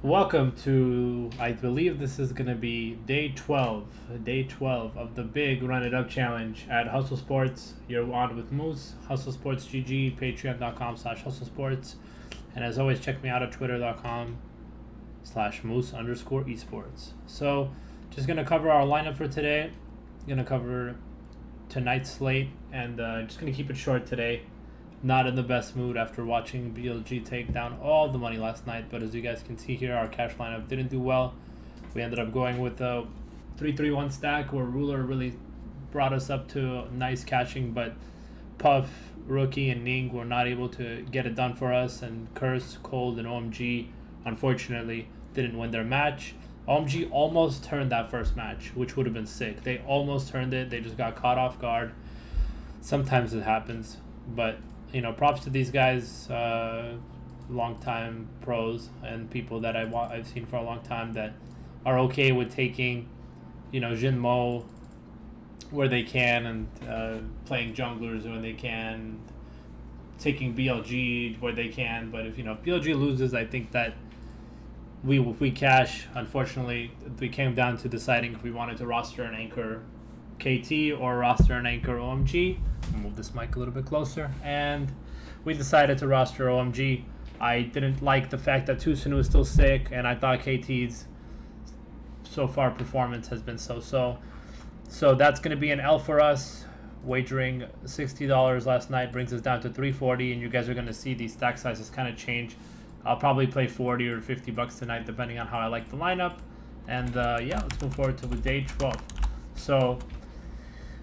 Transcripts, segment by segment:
Welcome to, I believe this is going to be day 12 of the big Run It Up challenge at Hustlesports. You're on with Moose, Hustlesports GG, patreon.com/Hustlesports. And as always, check me out at twitter.com/Moose_Esports. So, just going to cover our lineup for today. Going to cover tonight's slate, and just going to keep it short today. Not in the best mood after watching BLG take down all the money last night, but as you guys can see here, our cash lineup didn't do well. We ended up going with a 3-3-1 stack where Ruler really brought us up to nice cashing, but Puff, Rookie, and Ning were not able to get it done for us, and Curse, Cold, and OMG unfortunately didn't win their match. OMG almost turned that first match, which would have been sick. They almost turned it. They just got caught off guard. Sometimes it happens, but props to these guys, long-time pros and people that I've seen for a long time that are okay with taking, Jin Mo where they can, and playing junglers when they can, taking BLG where they can. But if BLG loses, I think that if we cash, unfortunately, we came down to deciding if we wanted to roster and anchor KT or roster and anchor OMG. I'll move this mic a little bit closer, and we decided to roster OMG. I didn't like the fact that Tucson was still sick, and I thought KT's so far performance has been so-so. So that's going to be an L for us. Wagering $60 last night brings us down to $340, and you guys are going to see these stack sizes kind of change. I'll probably play 40 or 50 bucks tonight, depending on how I like the lineup. And let's move forward to day 12. So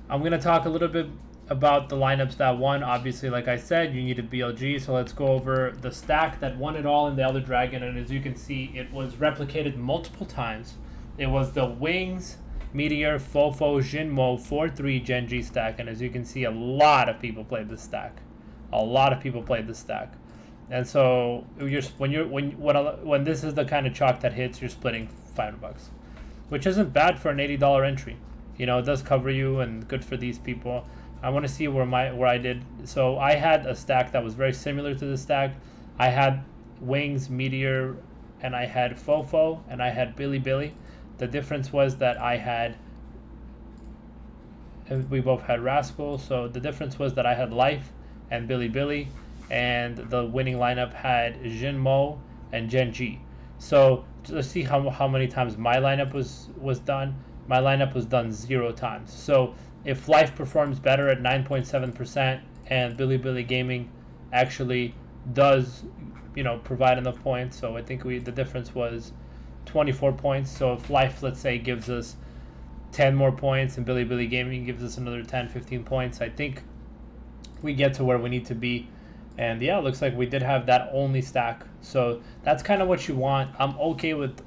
I'm going to talk a little bit about the lineups that won. Obviously, like I said, you needed BLG, so let's go over the stack that won it all in the Elder Dragon. And as you can see, it was replicated multiple times. It was the Wings, Meteor, Fofo, Jinmo, 4-3 Genji stack. And as you can see, a lot of people played this stack. And so when this is the kind of chalk that hits, you're splitting $500, which isn't bad for an $80 entry. It does cover you, and good for these people. I want to see where I did. So I had a stack that was very similar to this stack. I had Wings, Meteor, and I had Fofo, and I had Billy. The difference was that we both had Rascal. So the difference was that I had Life and Billy, and the winning lineup had Jinmo and Genji. So let's see how many times my lineup was done. My lineup was done 0 times. So if Life performs better at 9.7% and Billy Gaming actually does, provide enough points. So I think the difference was 24 points. So if Life, let's say, gives us 10 more points and Billy Gaming gives us another 10, 15 points, I think we get to where we need to be. And yeah, it looks like we did have that only stack. So that's kind of what you want. I'm okay with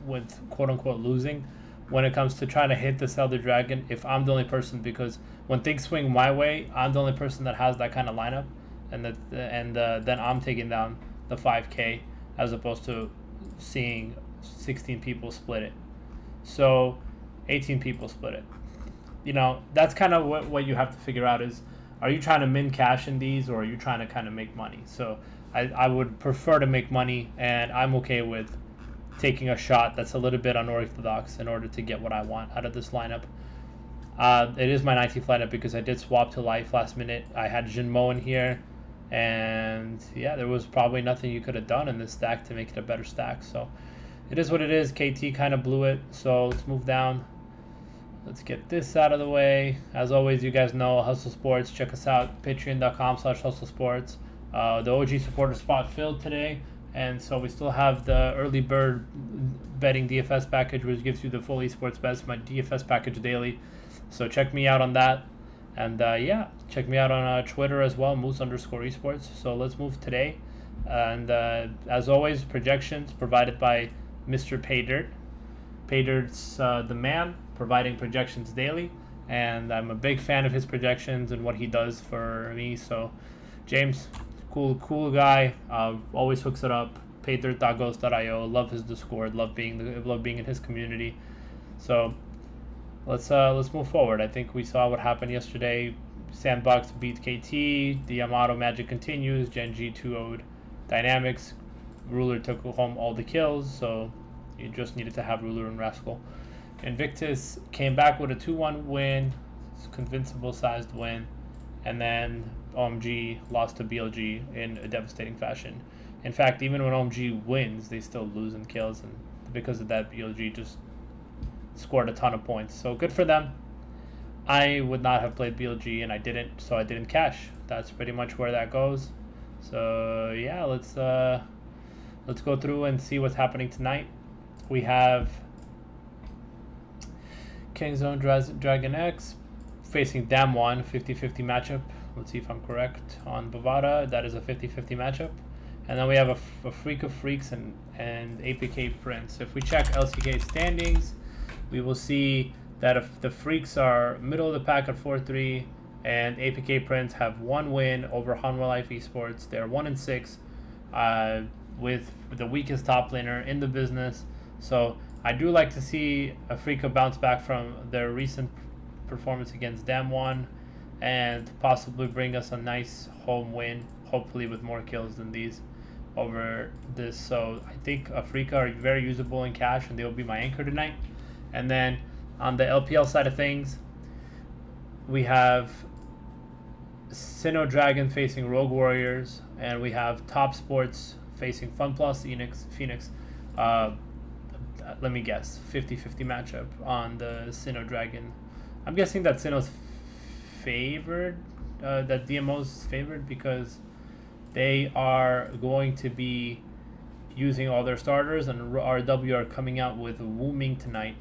quote unquote losing when it comes to trying to hit this Elder Dragon if I'm the only person, because when things swing my way, I'm the only person that has that kind of lineup, and then I'm taking down the 5K as opposed to seeing 16 people split it. So 18 people split it. That's kind of what you have to figure out is, are you trying to min cash in these, or are you trying to kind of make money? So I would prefer to make money, and I'm okay with taking a shot that's a little bit unorthodox in order to get what I want out of this lineup. It is my 19th lineup because I did swap to Life last minute. I had Jinmo in here, and yeah, there was probably nothing you could have done in this stack to make it a better stack. So it is what it is. KT kind of blew it. So let's move down. Let's get this out of the way. As always, you guys know Hustle Sports. Check us out, patreon.com/Hustlesports. The OG supporter spot filled today. And so we still have the early bird betting DFS package, which gives you the full esports bets, my DFS package daily. So check me out on that. And check me out on Twitter as well, Moose_Esports. So let's move today. And as always, projections provided by Mr. Paydirt. Paydirt's the man, providing projections daily. And I'm a big fan of his projections and what he does for me. So James, cool guy, always hooks it up. Paydirt.ghost.io. Love his Discord. Love being in his community. So let's move forward. I think we saw what happened yesterday. Sandbox beat KT. The Yamato magic continues. Genji 2-0'd Dynamics. Ruler took home all the kills. So You just needed to have Ruler and Rascal. Invictus came back with a 2-1 win, convincible sized win, and then OMG lost to BLG in a devastating fashion. In fact, even when OMG wins, they still lose in kills, and because of that, BLG just scored a ton of points. So good for them. I would not have played BLG, and I didn't, so I didn't cash. That's pretty much where that goes. So yeah, let's go through and see what's happening tonight. We have Kingzone Dragon X facing Damwon, 50-50 matchup. Let's see if I'm correct on Bovada. That is a 50-50 matchup. And then we have a Freak of Freaks and APK Prince. If we check LCK standings, we will see that if the Freaks are middle of the pack at 4-3, and APK Prince have 1 win over Hanwha Life Esports. They're 1-6, with the weakest top laner in the business. So I do like to see Afrika bounce back from their recent performance against Damwon and possibly bring us a nice home win, hopefully with more kills than these over this. So I think Afrika are very usable in cash, and they will be my anchor tonight. And then on the LPL side of things, we have Sinnoh Dragon facing Rogue Warriors, and we have Top Sports facing FunPlus Phoenix. Let me guess, 50-50 matchup on the Sinnoh Dragon. I'm guessing that Sinnoh's favored, that DMO's favored, because they are going to be using all their starters, and RW are coming out with Wuming tonight.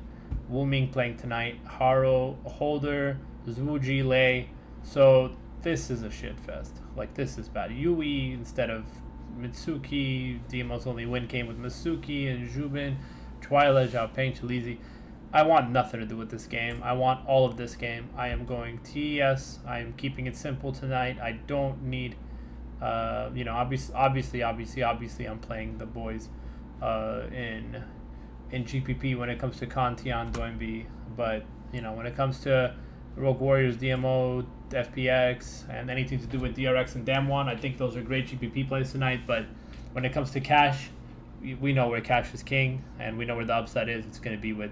Wuming playing tonight, Haro, Holder, Zhuji, Lei. So this is a shit fest. Like, this is bad. Yui instead of Mitsuki. DMO's only win came with Mitsuki and Zhubin, Twilight, Xiaopeng, Chalizi. I want nothing to do with this game. I want all of this game. I am going TES. I am keeping it simple tonight. I don't need, obviously, I'm playing the boys in GPP when it comes to Kantian, Doinb. But, when it comes to Rogue Warriors, DMO, FPX, and anything to do with DRX and Damwon, I think those are great GPP plays tonight. But when it comes to cash, we know where cash is king, and we know where the upside is. It's going to be with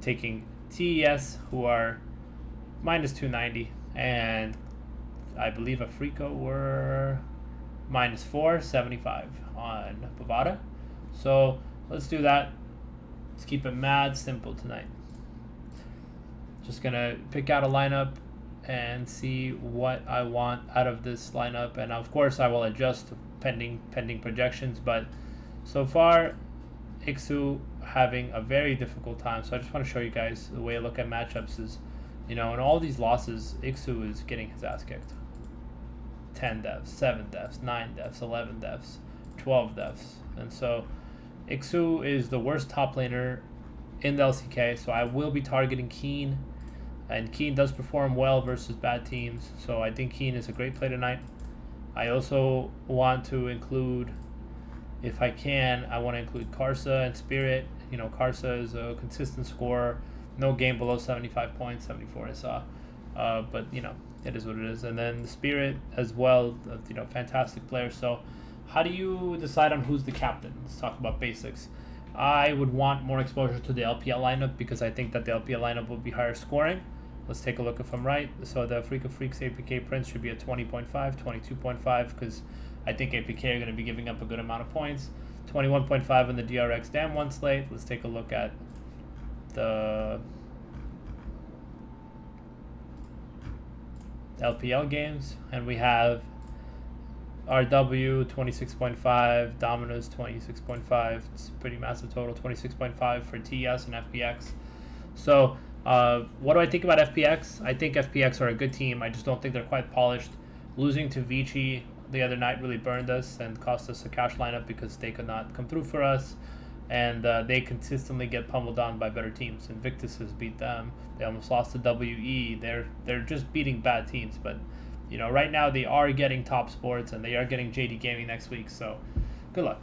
taking TES, who are minus 290, and I believe Afrika were minus 475 on Bovada. So let's do that. Let's keep it mad simple tonight. Just gonna pick out a lineup and see what I want out of this lineup, and of course I will adjust pending projections. But so far, Ixu having a very difficult time. So I just want to show you guys the way I look at matchups is, in all these losses, Ixu is getting his ass kicked. 10 deaths, 7 deaths, 9 deaths, 11 deaths, 12 deaths. And so Ixu is the worst top laner in the LCK, so I will be targeting Keen. And Keen does perform well versus bad teams, so I think Keen is a great play tonight. I also want to include, if I can, I want to include Karsa and Spirit. Karsa is a consistent scorer. No game below 75 points, 74 I saw. But, it is what it is. And then Spirit as well, fantastic player. So how do you decide on who's the captain? Let's talk about basics. I would want more exposure to the LPL lineup because I think that the LPL lineup will be higher scoring. Let's take a look if I'm right. So the Freak of Freaks APK Prince should be at 20.5, 22.5, because I think APK are going to be giving up a good amount of points. 21.5 in the DRX Damwon slate. Let's take a look at the LPL games. And we have RW 26.5, Dominus 26.5. It's a pretty massive total. 26.5 for TS and FPX. So what do I think about FPX? I think FPX are a good team. I just don't think they're quite polished. Losing to Vici the other night really burned us and cost us a cash lineup because they could not come through for us, and they consistently get pummeled on by better teams. Invictus has beat them. They almost lost to WE. They're just beating bad teams, but right now they are getting Top Sports and they are getting JD Gaming next week. So good luck.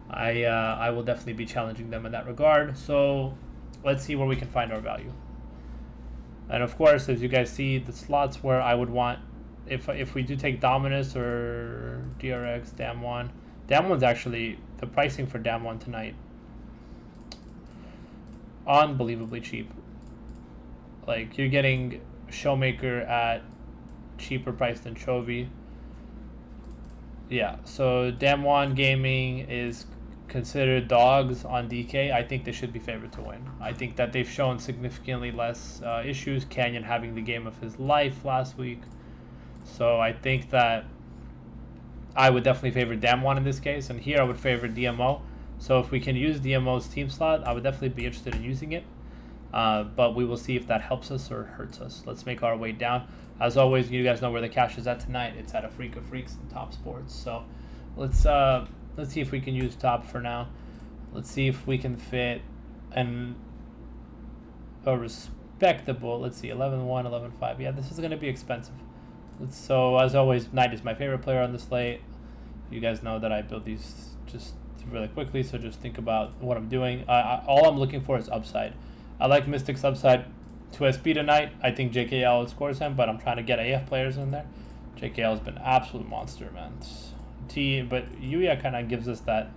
I will definitely be challenging them in that regard. So let's see where we can find our value. And of course, as you guys see, the slots where I would want, if we do take Dominus or DRX, Damwon. Damwon's actually, the pricing for Damwon tonight unbelievably cheap. Like, you're getting Showmaker at cheaper price than Chovy. Yeah, so Damwon Gaming is considered dogs on DK. I think they should be favored to win. I think that they've shown significantly less issues. Canyon having the game of his life last week. So I think that I would definitely favor Damwon in this case. And here I would favor DMO. So if we can use DMO's team slot, I would definitely be interested in using it. But we will see if that helps us or hurts us. Let's make our way down. As always, you guys know where the cash is at tonight. It's at a Freak of Freaks and Top Sports. So let's see if we can use Top for now. Let's see if we can fit a respectable. Let's see, 11-1, 11-5. Yeah, this is going to be expensive. So as always, Knight is my favorite player on the slate. You guys know that I build these just really quickly, so just think about what I'm doing. All I'm looking for is upside. I like Mystic's upside to SP tonight. I think JKL scores him, but I'm trying to get AF players in there. JKL has been an absolute monster, man. But Yuya kind of gives us that,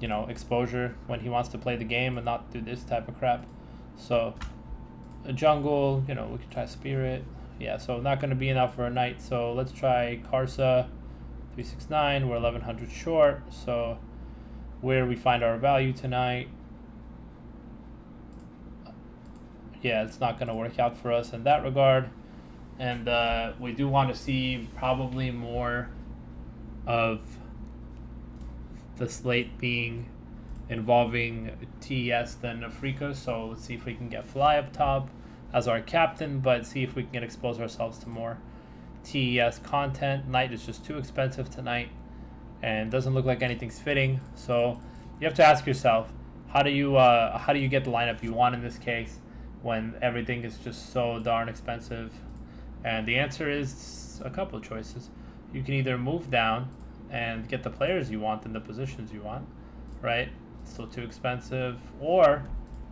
exposure when he wants to play the game and not do this type of crap. So a jungle, we could try Spirit. Yeah, so not going to be enough for a Knight. So let's try Karsa, 369. We're 1100 short. So where we find our value tonight. Yeah, it's not going to work out for us in that regard. And we do want to see probably more of the slate being involving TES than Afrika. So let's see if we can get Fly up top as our captain, but see if we can expose ourselves to more TES content. Knight is just too expensive tonight and doesn't look like anything's fitting. So you have to ask yourself, how do you get the lineup you want in this case when everything is just so darn expensive? And the answer is a couple of choices. You can either move down and get the players you want in the positions you want, right? Still too expensive. Or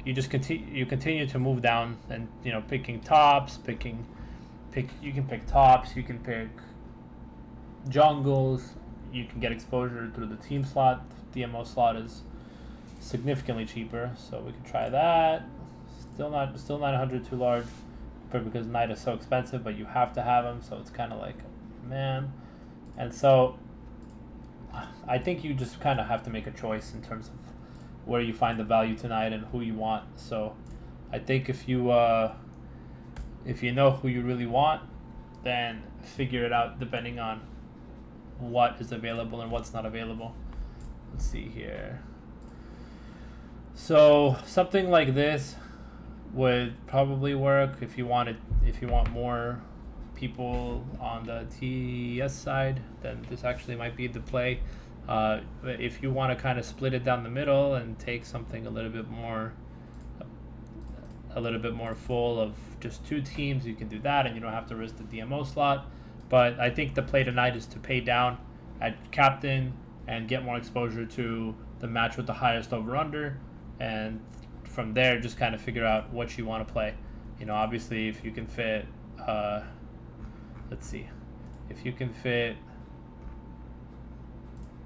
you just continue to move down and picking tops, you can pick tops, you can pick jungles, you can get exposure through the team slot. DMO slot is significantly cheaper, so we can try that. Still not 100 too large, because Knight is so expensive, but you have to have him, so it's kind of like, man. And so I think you just kind of have to make a choice in terms of where you find the value tonight and who you want. So I think if you know who you really want, then figure it out depending on what is available and what's not available. Let's see here. So something like this would probably work if you want more people on the TES side. Then this actually might be the play. If you want to kind of split it down the middle and take something a little bit more full of just two teams, you can do that, and you don't have to risk the DMO slot. But I think the play tonight is to pay down at captain and get more exposure to the match with the highest over/under, and from there just kind of figure out what you want to play. Obviously if you can fit let's see, if you can fit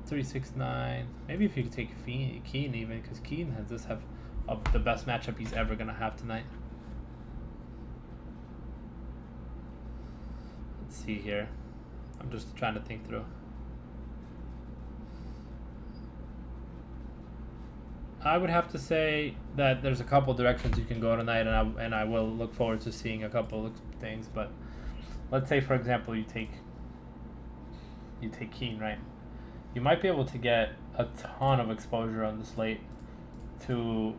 369, maybe if you could take Keen even, because Keen has the best matchup he's ever gonna have tonight. Let's see here. I'm just trying to think through. I would have to say that there's a couple directions you can go tonight, and I will look forward to seeing a couple of things. But let's say, for example, you take Keen, right? You might be able to get a ton of exposure on the slate to,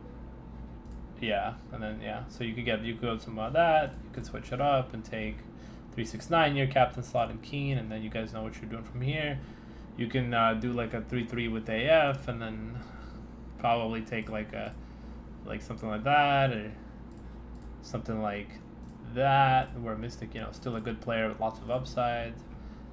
and then so you could go some of that. You could switch it up and take 369 your captain slot and Keen, and then you guys know what you're doing from here. You can do like a 3-3 with AF, and then probably take like something like that, or something like that, where Mystic, still a good player with lots of upside.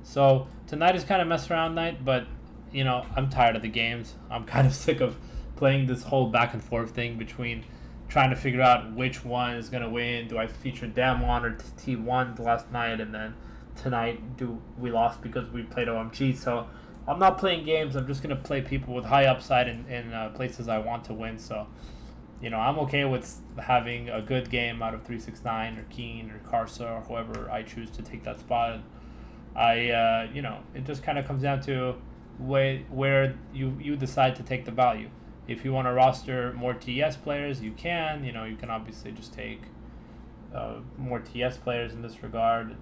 So tonight is kind of mess around night, but I'm tired of the games. I'm kind of sick of playing this whole back and forth thing between trying to figure out which one is going to win. Do I feature Damwon or T1 last night, and then tonight we lost because we played OMG. So I'm not playing games. I'm just going to play people with high upside in places I want to win. So I'm okay with having a good game out of 369 or Keen or Karsa or whoever I choose to take that spot. It just kind of comes down to where you decide to take the value. If you want to roster more TS players, you can. You can obviously just take more TS players in this regard,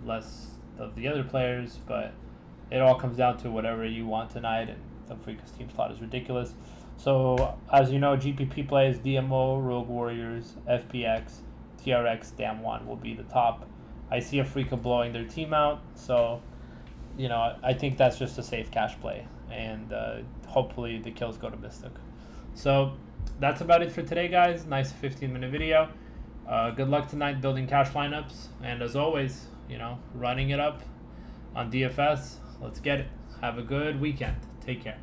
less of the other players, but it all comes down to whatever you want tonight, and the Freakus team slot is ridiculous. So, as you know, GPP plays DMO, Rogue Warriors, FPX, TRX, Damwon will be the top. I see a Freaka blowing their team out, so, I think that's just a safe cash play, and hopefully the kills go to Mystic. So, that's about it for today, guys. Nice 15-minute video. Good luck tonight building cash lineups, and as always, running it up on DFS. Let's get it. Have a good weekend. Take care.